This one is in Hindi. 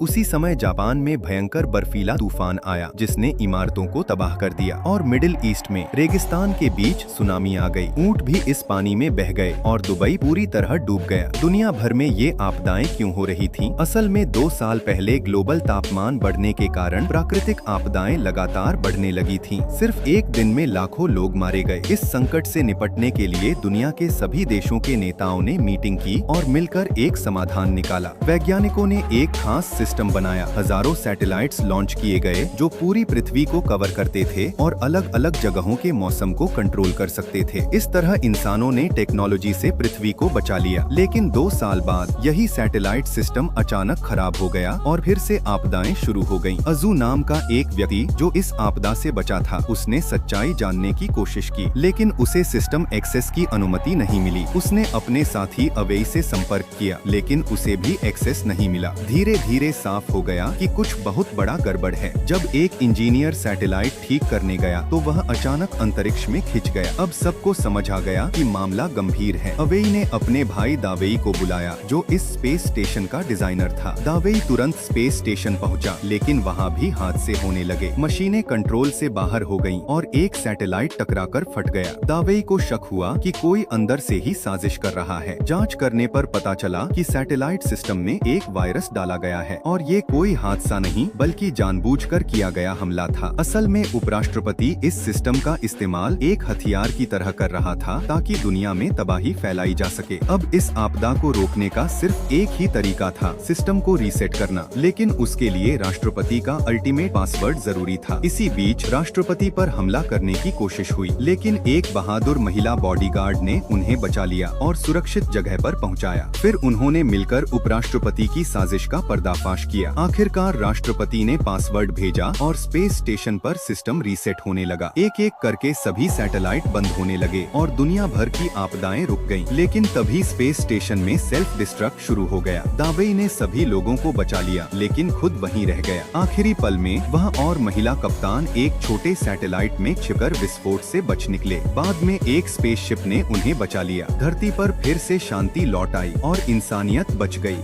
उसी समय जापान में भयंकर बर्फीला तूफान आया जिसने इमारतों को तबाह कर दिया और मिडिल ईस्ट में रेगिस्तान के बीच सुनामी आ गई। ऊंट भी इस पानी में बह गए और दुबई पूरी तरह डूब गया। दुनिया भर में ये आपदाएं क्यों हो रही थीं? असल में 2 साल पहले ग्लोबल तापमान बढ़ने के कारण प्राकृतिक आपदाएं लगातार बढ़ने लगी थीं। सिर्फ एक दिन में लाखों लोग मारे गए। इस संकट से निपटने के लिए दुनिया के सभी देशों के नेताओं ने मीटिंग की और मिलकर एक समाधान निकाला। वैज्ञानिकों ने एक खास सिस्टम बनाया। हजारों सैटेलाइट्स लॉन्च किए गए जो पूरी पृथ्वी को कवर करते थे और अलग अलग जगहों के मौसम को कंट्रोल कर सकते थे। इस तरह इंसानों ने टेक्नोलॉजी से पृथ्वी को बचा लिया। लेकिन 2 साल बाद यही सैटेलाइट सिस्टम अचानक खराब हो गया और फिर से आपदाएं शुरू हो गयीं। अजू नाम का एक व्यक्ति जो इस आपदा से बचा था, उसने सच्चाई जानने की कोशिश की, लेकिन उसे सिस्टम एक्सेस की अनुमति नहीं मिली। उसने अपने साथी अवेई से संपर्क किया, लेकिन उसे भी एक्सेस नहीं मिला। धीरे धीरे साफ हो गया कि कुछ बहुत बड़ा गड़बड़ है। जब एक इंजीनियर सैटेलाइट ठीक करने गया तो वह अचानक अंतरिक्ष में खिंच गया। अब सबको समझ आ गया कि मामला गंभीर है। अवेई ने अपने भाई दावेई को बुलाया जो इस स्पेस स्टेशन का डिजाइनर था। दावेई तुरंत स्पेस स्टेशन पहुंचा, लेकिन वहां भी हादसे होने लगे। मशीनें कंट्रोल से बाहर हो गईं और एक सैटेलाइट टकराकर फट गया। दावेई को शक हुआ कि कोई अंदर से ही साजिश कर रहा है। जांच करने पर पता चला कि सैटेलाइट सिस्टम में एक वायरस डाला गया है और ये कोई हादसा नहीं बल्कि जानबूझकर किया गया हमला था। असल में उपराष्ट्रपति इस सिस्टम का इस्तेमाल एक हथियार की तरह कर रहा था ताकि दुनिया में तबाही फैलाई जा सके। अब इस आपदा को रोकने का सिर्फ एक ही तरीका था, सिस्टम को रीसेट करना। लेकिन उसके लिए राष्ट्रपति का अल्टीमेट पासवर्ड जरूरी था। इसी बीच राष्ट्रपति पर हमला करने की कोशिश हुई, लेकिन एक बहादुर महिला बॉडीगार्ड ने उन्हें बचा लिया और सुरक्षित जगह पर पहुंचाया। फिर उन्होंने मिलकर उपराष्ट्रपति की साजिश का पर्दाफाश किया। आखिरकार राष्ट्रपति ने पासवर्ड भेजा और स्पेस स्टेशन पर सिस्टम रीसेट होने लगा। एक एक करके सभी सैटेलाइट बंद होने लगे और दुनिया भर की आपदाएं रुक गईं। लेकिन तभी स्पेस स्टेशन में सेल्फ डिस्ट्रक्ट शुरू हो गया। दावेई ने सभी लोगों को बचा लिया, लेकिन खुद वहीं रह गया। आखिरी पल में वह और महिला कप्तान एक छोटे सैटेलाइट में छिपकर विस्फोट से बच निकले। बाद में एक स्पेसशिप ने उन्हें बचा लिया। धरती पर फिर से शांति लौट आई और इंसानियत बच गई।